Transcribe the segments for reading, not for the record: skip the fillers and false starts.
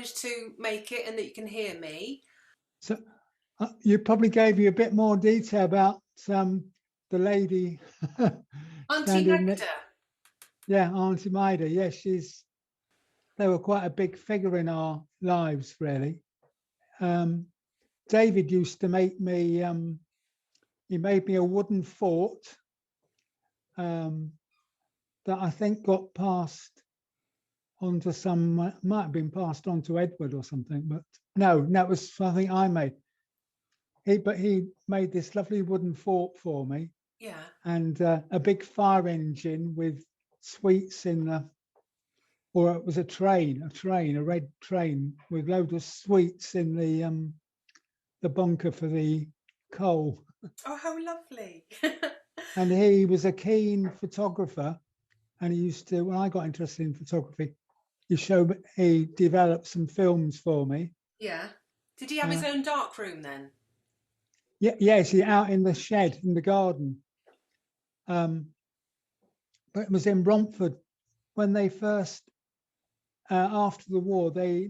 managed to make it and that you can hear me. So you probably gave you a bit more detail about the lady Auntie standing next. Magda. Yeah, Auntie Maida. Yeah, they were quite a big figure in our lives, really. Um, David used to make me. He made me a wooden fort um, that I think got passed on to some. Might have been passed on to Edward or something, but no, that was something I made. He made this lovely wooden fort for me, Yeah. and a big fire engine with sweets in the, or it was a red train with loads of sweets in the bunker for the coal. Oh, how lovely. And he was a keen photographer, and he used to, when I got interested in photography, he developed some films for me. Yeah. Did he have his Uh, own dark room then? yeah, yes, he out in the shed in the garden. But it was in Romford when they first, after the war, their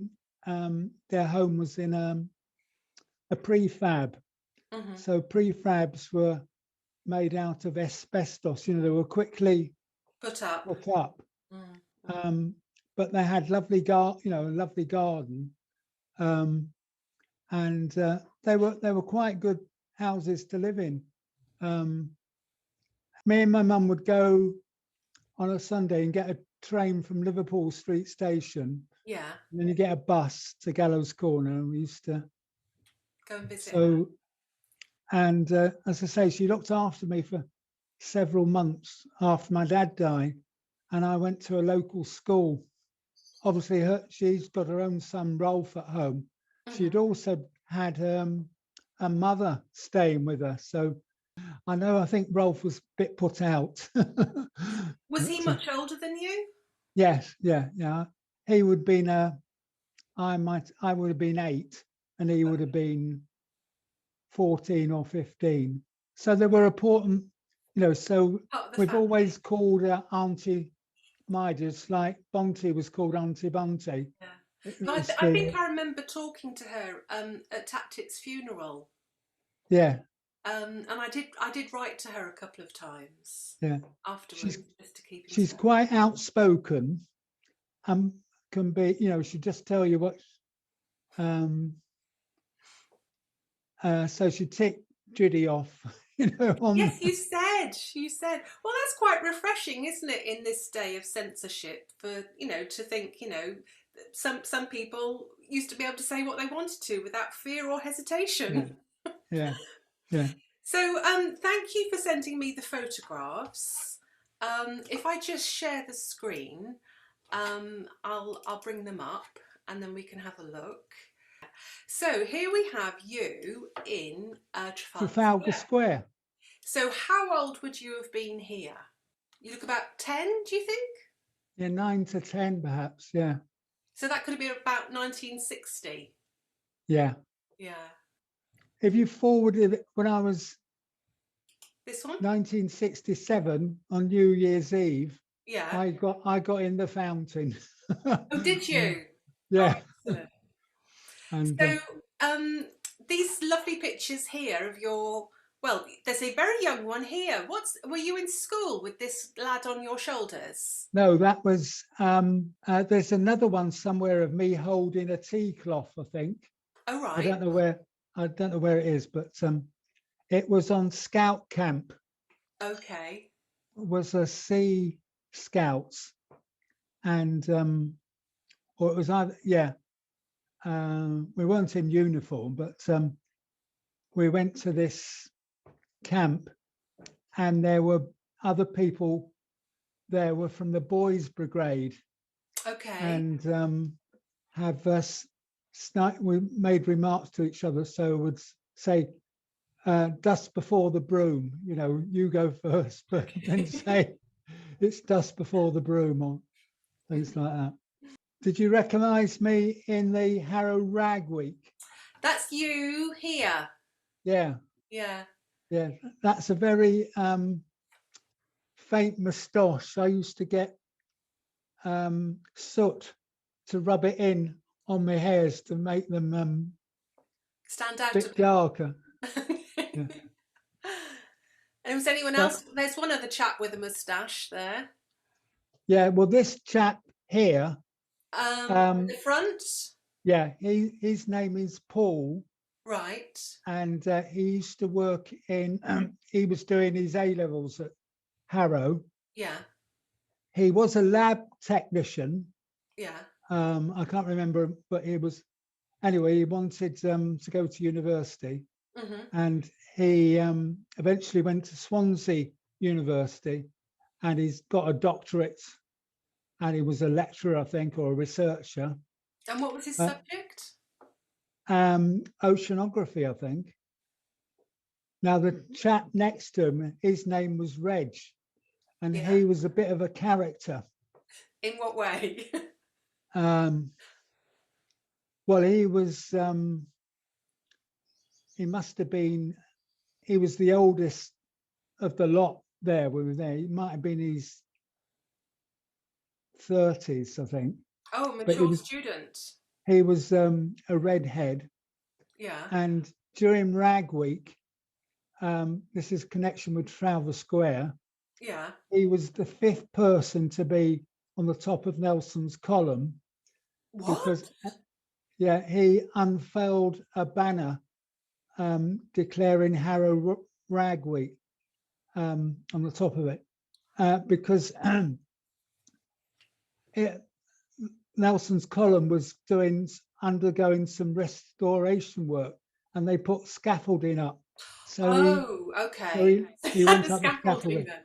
home was in a prefab. Hmm. So prefabs were made out of asbestos. They were quickly Put up. put up, Mm. um, but they had a lovely garden, um, and they were quite good houses to live in. Um, Me and my mum would go on a Sunday and get a train from Liverpool Street Station, Yeah. and then you get a bus to Gallows Corner. And we used to Go and visit her. so, and as I say, she looked after me for several months after my dad died, and I went to a local school. Obviously, she's got her own son Rolf at home. She'd Hmm. also had a mother staying with her, so I think Rolf was a bit put out. Was he But, much older than you? yes, yeah, yeah. He would have been I would have been 8, and he would have been 14 or 15. So they were important, so Part of the we've family. always called her Auntie Midas, like Bonte was called Auntie Bonte. Yeah. It No, was I think the, I remember talking to her at Taptit's funeral. yeah, And I did write to her a couple of times yeah. afterwards She's just to keep in she's touch. quite outspoken and can be, she just tell you what, um, so she ticked Judy off, Yes, on, you said. Well, that's quite refreshing, isn't it, in this day of censorship for, to think, some people used to be able to say what they wanted to without fear or yeah, hesitation. yeah, yeah. So, thank you for sending me the photographs. If I just share the screen, I'll bring them up and then we can have a look. So here we have you in Trafalgar Trafalgar Square. Square. So how old would you have been here? You look about 10, do you think? Yeah, 9 to 10, perhaps. Yeah, So that could have been about 1960. yeah. Yeah. If you forwarded it when I was This one? 1967 on New Year's Eve, Yeah. I got in the fountain. Oh, did you? Oh, Yeah, excellent. and So, um, these lovely pictures here of well, there's a very young one here. Were you in school with this lad on your shoulders? no, that was. There's another one somewhere of me holding a tea cloth. I think Oh, I right. don't know where it is, but it was on Scout Camp. Okay. It was a Sea Scouts, and or it was either, yeah. We weren't in uniform, but we went to this camp, and there were other people there were from the boys' brigade, Okay. and have us. We made remarks to each other, so would say, "Dust before the broom." You go first, but then Okay. say it's dust before the broom, or things like that. Did you recognise me in the Harrow Rag Week? That's you here. Yeah, Yeah. yeah. That's a very faint moustache. I used to get soot to rub it in on my hairs to make them Stand a out a bit bit. darker. Yeah. And was anyone But- else? There's one other chap with a moustache there. Yeah, well, this chap here, In the front, yeah, his name is Paul, right? and he used to work in, he was doing his A-levels at Harrow. Yeah, He was a lab technician. yeah. I can't remember, but he was, anyway, he wanted to go to university, Hmm. and he eventually went to Swansea University, and he's got a doctorate, and he was a lecturer, I think, or a researcher. And what was his Uh, subject? Oceanography, I think. Now, the chap next to him, his name was Reg, and Yeah. he was a bit of a character. In what way? Well, he was, he must have been, he was the oldest of the lot there. We were there. He might have been his 30s, I think. Oh, But mature student. he was a redhead. Yeah. And during Rag Week, this is connection with Trafalgar Square, Yeah. he was the 5th person to be on the top of Nelson's column. What? Because, yeah, he unfurled a banner declaring Harrow Rag Week on the top of it, because Nelson's column was undergoing some restoration work, and they put scaffolding up. So okay. he went up the Scaffolding scaffolding. then.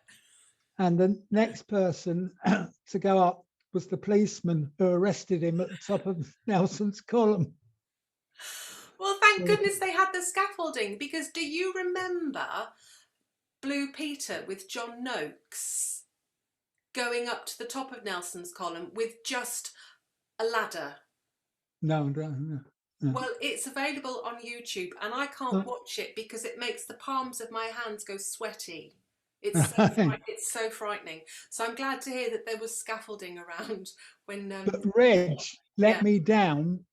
And the next person to go up was the policeman who arrested him at the top of Nelson's column. Well, thank goodness they had the scaffolding, because do you remember Blue Peter with John Noakes going up to the top of Nelson's column with just a ladder? No. Well, it's available on YouTube, and I can't watch it because it makes the palms of my hands go sweaty. It's so frightening. So I'm glad to hear that there was scaffolding around when. But Reg let yeah. me down,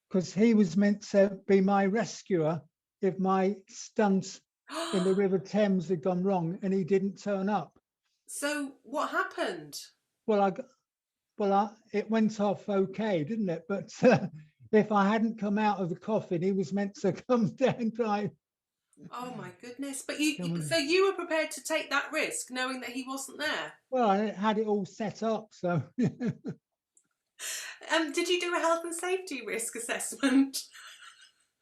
because he was meant to be my rescuer if my stunts in the River Thames had gone wrong, and he didn't turn up. So what happened? Well, it went off okay, didn't it? But if I hadn't come out of the coffin, he was meant to come down try. Oh my goodness! But so you were prepared to take that risk, knowing that he wasn't there. Well, I had it all set up, so. Did you do a health and safety risk assessment?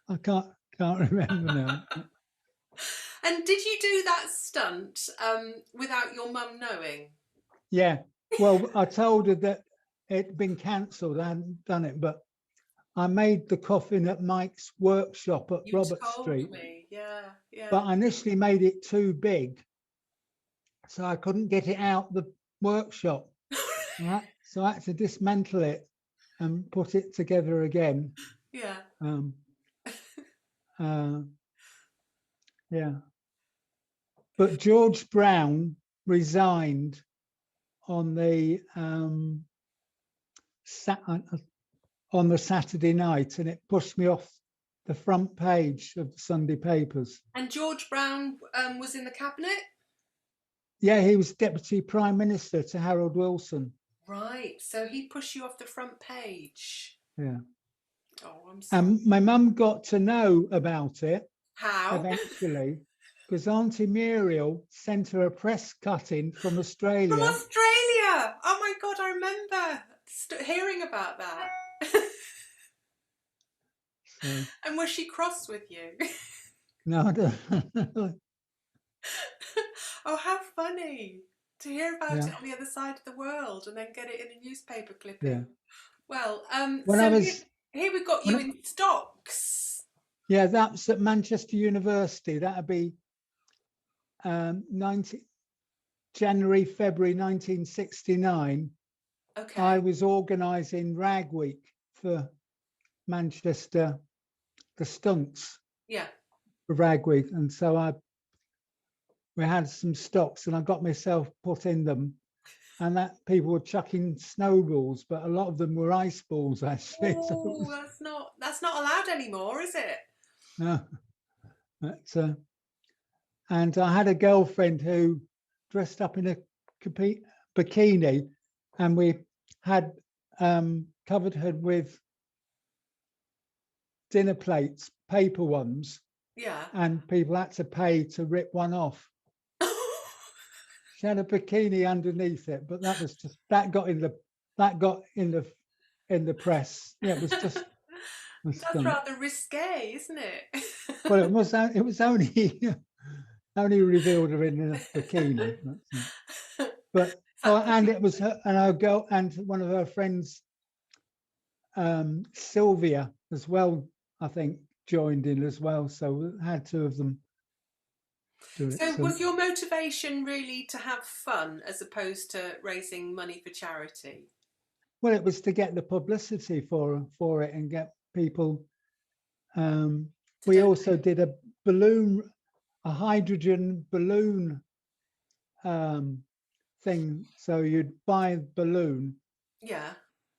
I can't remember now. And did you do that stunt without your mum knowing? Yeah. Well, I told her that it'd been cancelled. I hadn't done it, but I made the coffin at Mike's workshop at Robert Street. Me. Yeah. But I initially made it too big, so I couldn't get it out the workshop. Right? So I had to dismantle it and put it together again. Yeah. Yeah. But George Brown resigned on the Saturday night, and it pushed me off the front page of the Sunday papers. And George Brown was in the cabinet? Yeah, he was Deputy Prime Minister to Harold Wilson. Right, so he pushed you off the front page. Yeah. Oh, I'm sorry. And my mum got to know about it. How? Eventually, because Auntie Muriel sent her a press cutting from Australia. From Australia! Oh my God, I remember hearing about that. So, and was she cross with you? no, I don't. Oh, how funny to hear about Yeah. it on the other side of the world and then get it in a newspaper clipping. Yeah. Well, When so I was, here we've got you in stocks. Yeah, that's at Manchester University. That'd be January, February 1969. Okay. I was organising Rag Week for Manchester, the stunts. Yeah. For Rag Week, and so we had some stocks, and I got myself put in them, and that people were chucking snowballs, but a lot of them were ice balls actually. So it Oh, was, that's not allowed anymore, is it? no, but, and I had a girlfriend who dressed up in a bikini, and we had covered her with dinner plates, paper ones, Yeah. and people had to pay to rip one off. She had a bikini underneath it, but that was just that got in the press. Yeah, it was just That's rather risque, isn't it? well, it was only only revealed her in a bikini, but oh, and it was her and our girl and one of her friends, Sylvia as well, I think joined in as well. So we had two of them do it. So So was your motivation really to have fun as opposed to raising money for charity? well, it was to get the publicity for it and get people. To We donate? also did a hydrogen balloon thing. So you'd buy a balloon, Yeah.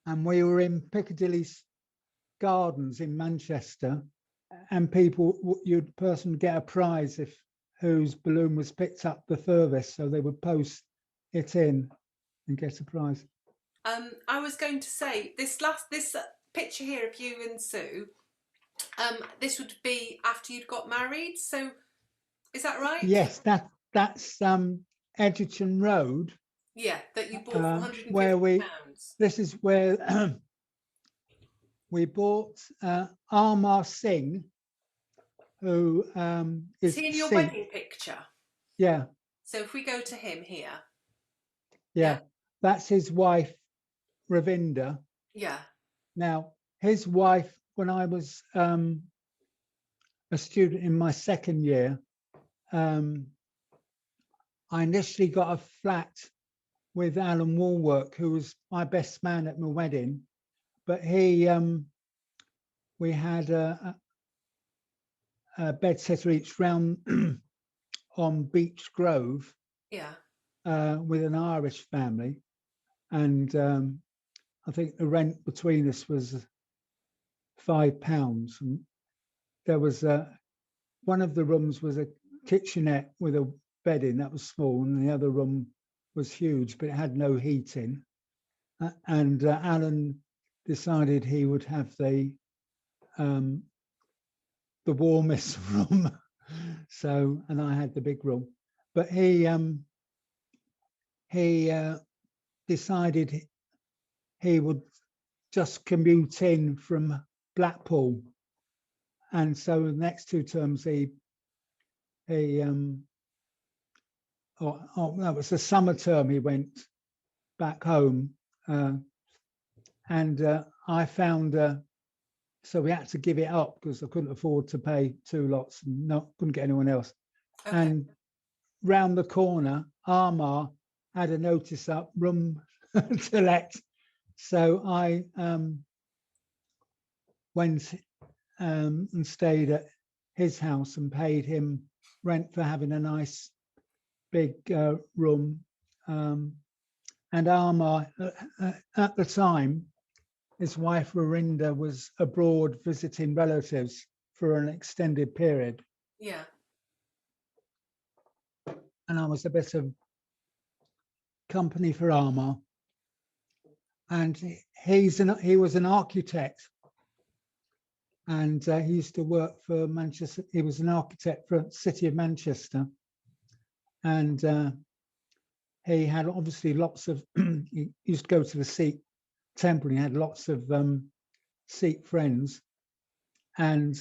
and we were in Piccadilly Gardens in Manchester, and you'd person get a prize if whose balloon was picked up the furthest. So they would post it in and get a prize. I was going to say this picture here of you and Sue. This would be after you'd got married. So is that right? Yes, that's Edgerton Road, Yeah, that you bought for where £150. this is where we bought Amar Singh, who Is is he in your Sikh. wedding picture? Yeah, So if we go to him here. yeah, that's his wife, Ravinder. Yeah. Now, his wife, when I was a student in my second year, I initially got a flat with Alan Woolwork, who was my best man at my wedding, but we had a bed sitter each round on Beach Grove. Yeah. With an Irish family, and I think the rent between us was £5. And there was one of the rooms was a kitchenette with a bed in that was small, and the other room was huge, but it had no heating. And Alan decided he would have the warmest room, so and I had the big room, but he decided he would just commute in from Blackpool, and so the next two terms that was the summer term he went back home, and I found so we had to give it up because I couldn't afford to pay two lots and couldn't get anyone else. Okay. And round the corner, Armagh had a notice up, room to let. So I went and stayed at his house and paid him rent for having a nice big room. And Armagh, at the time, his wife Rarinda was abroad visiting relatives for an extended period. Yeah. And I was a bit of company for Armagh. And he was an architect, and he used to work for Manchester. He was an architect for the City of Manchester, and he had obviously lots of. He used to go to the Sikh temple. And he had lots of Sikh friends, and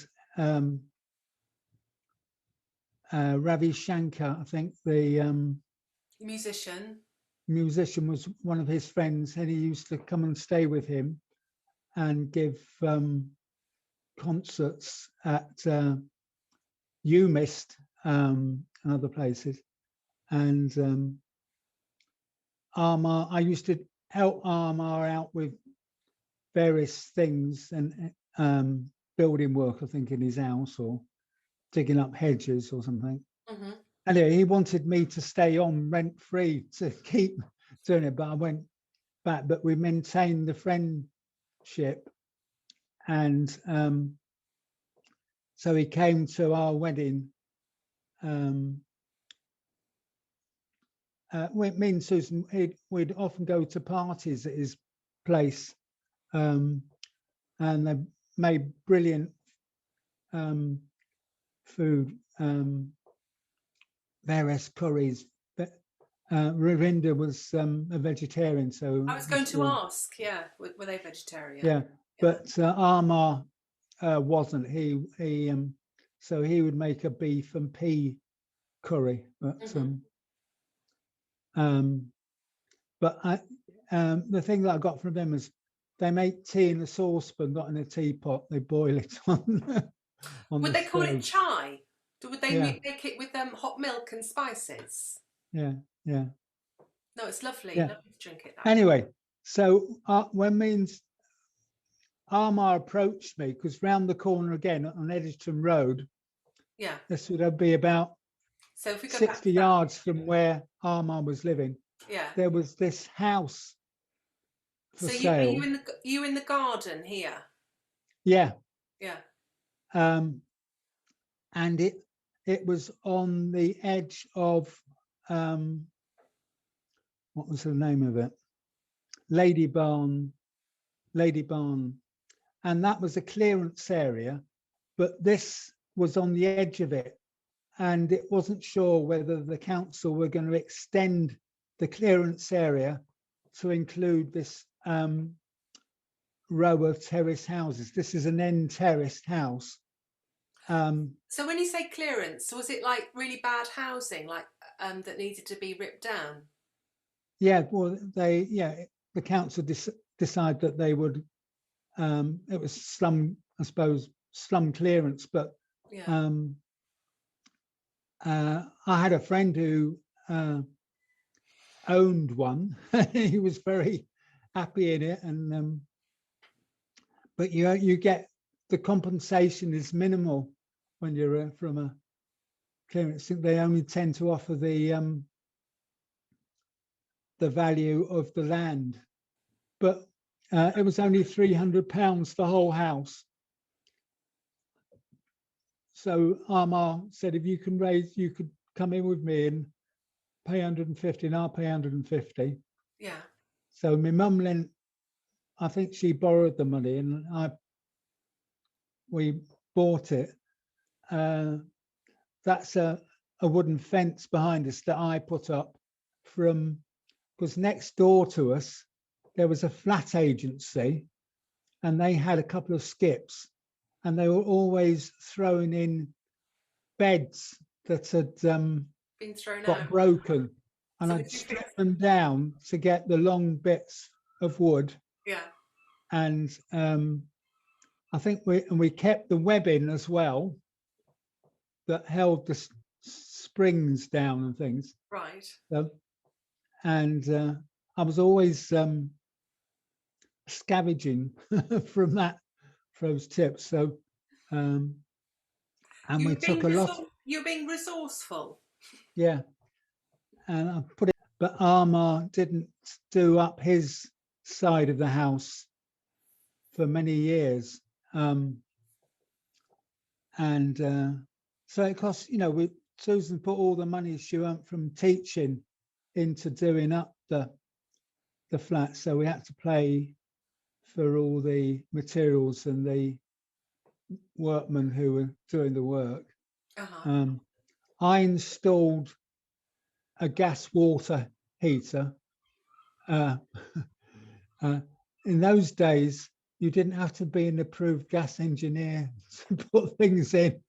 Ravi Shankar, I think the musician, was one of his friends, and he used to come and stay with him and give concerts at UMIST and other places. And Armagh, I used to help Armagh out with various things and building work, I think, in his house or digging up hedges or something. Mm-hmm. Anyway, he wanted me to stay on rent free to doing it, but I went back. But we maintained the friendship, and so he came to our wedding. Me and Susan, we'd often go to parties at his place, and they made brilliant food, various curries. But Ravinda was a vegetarian, so I was it going was to all- ask, yeah, were they vegetarian? yeah. But Amar wasn't. So he would make a beef and pea curry, but the thing that I got from them was they make tea in a saucepan, not in a teapot. They boil it on Would the they call it stove. chai? Would they Yeah, make it with hot milk and spices? yeah, yeah, No, it's lovely. yeah. Lovely to drink it that way. Anyway, so when Armar approached me, because round the corner again on Edgerton Road, Yeah. this would be about So if we go 60 back to that, yards from where Armar was living, yeah. there was this house for So sale. you in the garden here? Yeah. Yeah. And it was on the edge of what was the name of it? Lady Barn, and that was a clearance area, but this was on the edge of it, and it wasn't sure whether the council were going to extend the clearance area to include this row of terrace houses. This is an end terraced house. So when you say clearance, was it like really bad housing, like that needed to be ripped down? Yeah, well, the council decided that they would. It was slum, I suppose, slum clearance. But Yeah. I had a friend who owned one. He was very happy in it, and but you get the compensation is minimal when you're from a clearance. They only tend to offer the value of the land, but it was only £300 the whole house. So Amar said, if you could come in with me and pay 150, and I'll pay 150. Yeah. So my mum lent, I think she borrowed the money, and we bought it. That's a wooden fence behind us that I put up because next door to us, there was a flat agency, and they had a couple of skips, and they were always throwing in beds that had Been thrown got out. broken, and So I'd strip them down to get the long bits of wood. Yeah. And I think we kept the webbing as well that held the springs down and things. Right. And I was always scavenging from those tips. So and we took a lot. You're being resourceful. Yeah. And I put it, but Amar didn't do up his side of the house for many years. So it cost, Susan put all the money she earned from teaching into doing up the flat. So we had to pay for all the materials and the workmen who were doing the work. I installed a gas water heater. In those days, you didn't have to be an approved gas engineer to put things in.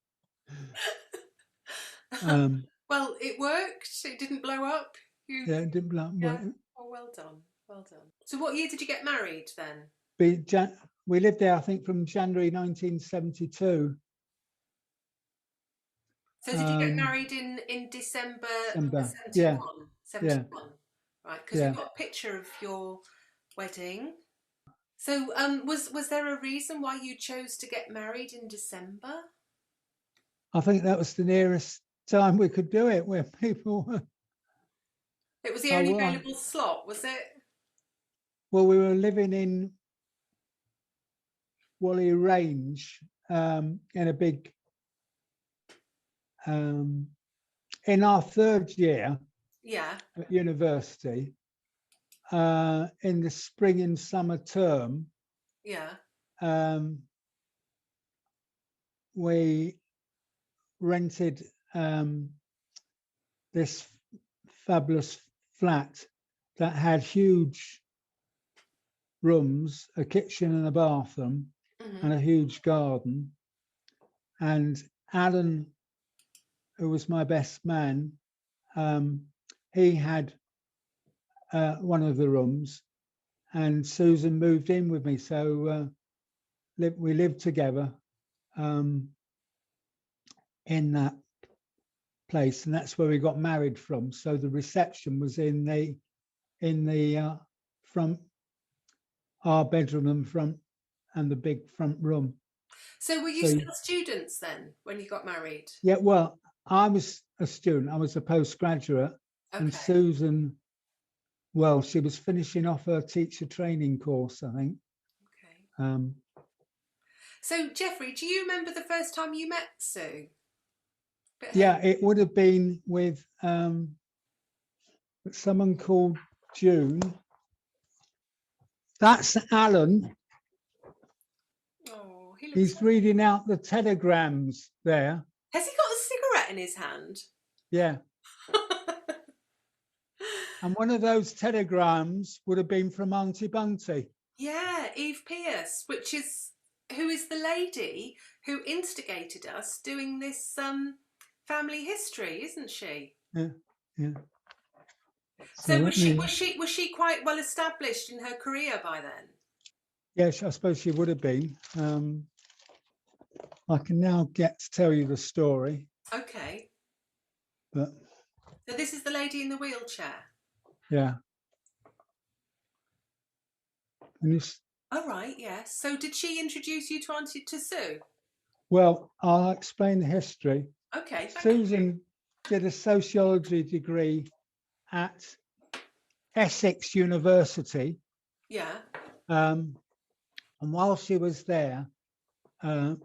Well, it worked. It didn't blow up. Yeah, it didn't blow up. Yeah. Oh, well done. Well done. So what year did you get married then? We lived there, I think, from January 1972. So did you get married in December 71? Yeah. 71. Yeah. Right, because we've got a picture of your wedding. So was there a reason why you chose to get married in December? I think that was the nearest time we could do it, where people were. It was the Oh, only well, available slot, was it? well, we were living in Whalley Range in a big, in our third year Yeah, at university, in the spring and summer term, yeah. um, we rented this fabulous flat that had huge rooms, a kitchen and a bathroom, Hmm. and a huge garden. And Alan, who was my best man, he had one of the rooms, and Susan moved in with me. So we lived together in that place, and that's where we got married from. So the reception was in the front, our bedroom and front, and the big front room. So were you So still students then when you got married? yeah, well, I was a student. I was a postgraduate, and Okay. Susan, well, she was finishing off her teacher training course, I think. Okay. Um, So Jeffrey, do you remember the first time you met Sue? yeah, it would have been with someone called June. That's Alan. Oh, he looks. He's reading out the telegrams there. Has he got a cigarette in his hand? Yeah. And one of those telegrams would have been from Auntie Bunty. Yeah, Eve Pierce, who is the lady who instigated us doing this family history, isn't she? Yeah, yeah. So was she quite well established in her career by then? Yes, I suppose she would have been. I can now get to tell you the story, Okay. but So this is the lady in the wheelchair. yeah. And this, Oh right, yes. So did she introduce you to Sue? well, I'll explain the history. Okay, thank you. Susan did a sociology degree at Essex University. Yeah. And while she was there, there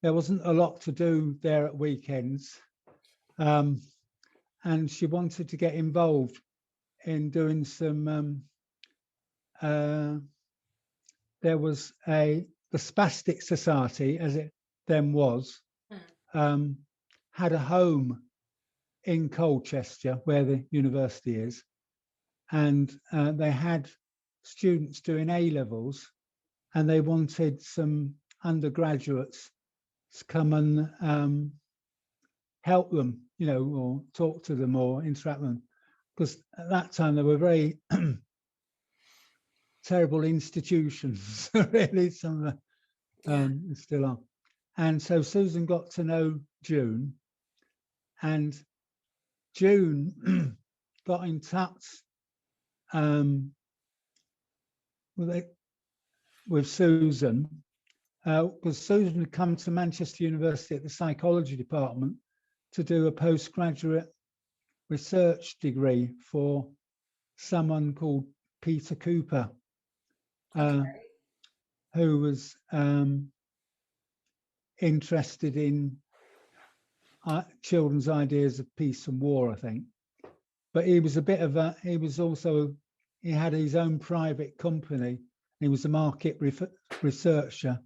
wasn't a lot to do there at weekends. And she wanted to get involved in doing some, there was the Spastic Society, as it then was, had a home in Colchester, where the university is. And they had students doing A-levels, and they wanted some undergraduates to come and help them, or talk to them or interact with them. Because at that time, they were very terrible institutions, really, some of the still are. And so Susan got to know June, and June got in touch with Susan, because Susan had come to Manchester University at the psychology department to do a postgraduate research degree for someone called Peter Cooper, who was interested in children's ideas of peace and war, I think. But he was he had his own private company. He was a market researcher,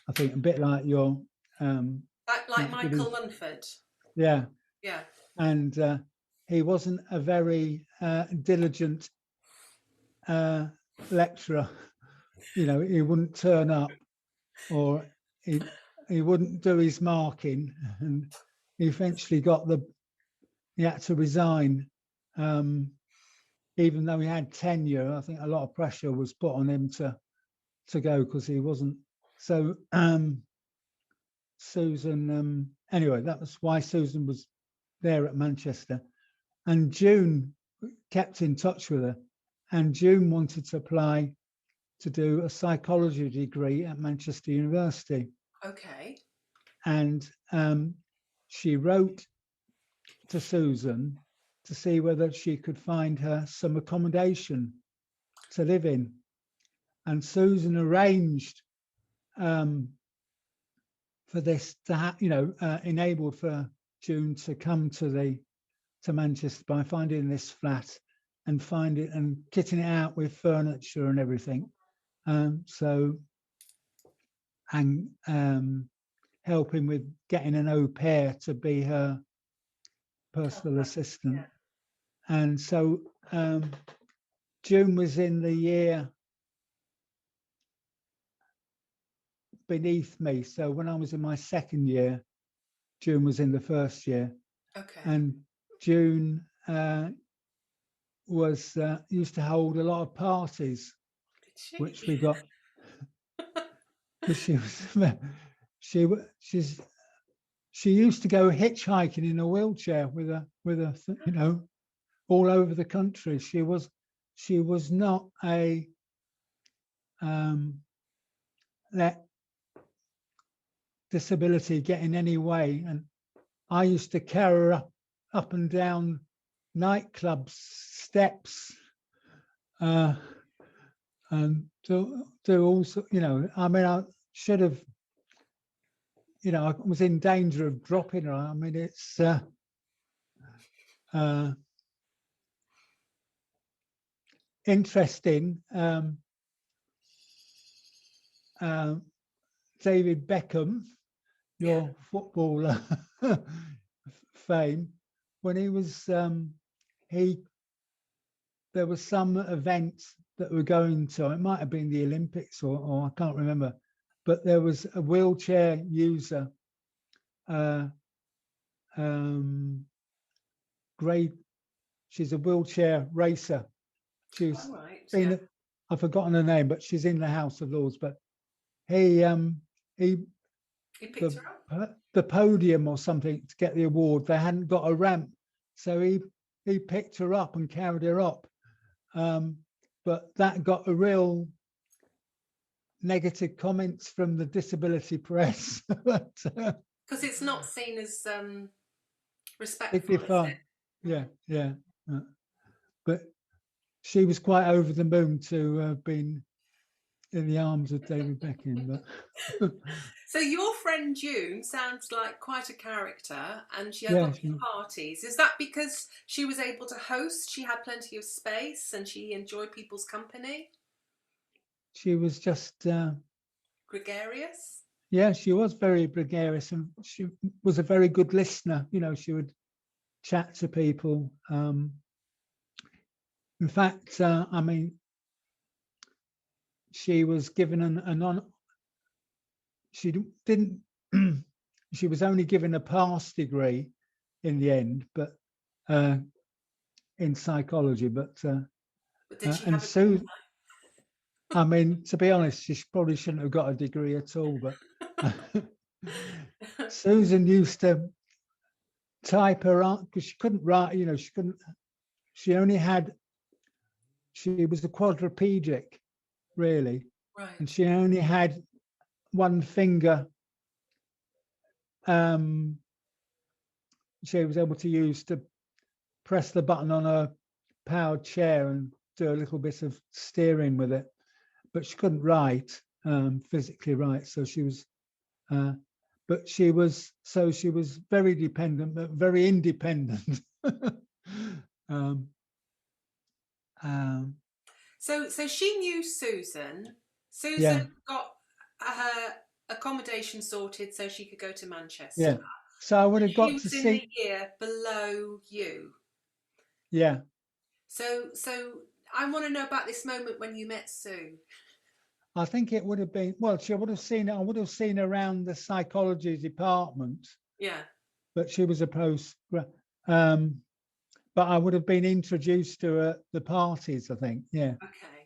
I think, a bit like your... like Michael Munford. Yeah. Yeah. And he wasn't a very diligent lecturer. He wouldn't turn up, or he wouldn't do his marking, and he eventually he had to resign. Even though he had tenure, I think a lot of pressure was put on him to go, because he wasn't. So Susan, anyway, that was why Susan was there at Manchester. And June kept in touch with her, and June wanted to apply to do a psychology degree at Manchester University. Okay. And she wrote to Susan to see whether she could find her some accommodation to live in. And Susan arranged for this to enabled for June to come to Manchester by finding this flat and kitting it out with furniture and everything. Helping with getting an au pair to be her personal assistant. Yeah. And so June was in the year beneath me. So when I was in my second year, June was in the first year. Okay. And June used to hold a lot of parties, which we got. She used to go hitchhiking in a wheelchair with a all over the country. She was not a let disability get in any way, and I used to carry her up and down nightclub steps and do also, I mean, I should have, I was in danger of dropping her. I mean, it's interesting. David Beckham, your footballer fame, when he was there was some events that were going to, it might have been the Olympics or I can't remember, but there was a wheelchair user, she's a wheelchair racer. She's I've forgotten her name, but she's in the House of Lords. But he picked her up? The podium or something to get the award. They hadn't got a ramp, so he picked her up and carried her up. But that got a real negative comments from the disability press. Because it's not seen as respectful, is it? Yeah. But she was quite over the moon to have been in the arms of David Beckham. But so your friend June sounds like quite a character, and she had lots of parties. Is that because she was able to host? She had plenty of space, and she enjoyed people's company. She was just gregarious. Yeah, she was very gregarious, and she was a very good listener. She would chat to people. In fact, I mean, she was given she didn't, she was only given a pass degree in the end, but in psychology, but did she and so, I mean, to be honest, she probably shouldn't have got a degree at all, but Susan used to type her out because she couldn't write, she was a quadriplegic, really. Right. And she only had one finger she was able to use to press the button on a powered chair and do a little bit of steering with it, but she couldn't write, physically write. So she was but she was very dependent, but very independent. So she knew Susan. Susan got her accommodation sorted so she could go to Manchester. Yeah. So I would have got to see. She was in the year below you. Yeah. So I want to know about this moment when you met Sue. I think it would have been, I would have seen around the psychology department. Yeah. But she was a post. But I would have been introduced to her at the parties, I think. Yeah. Okay.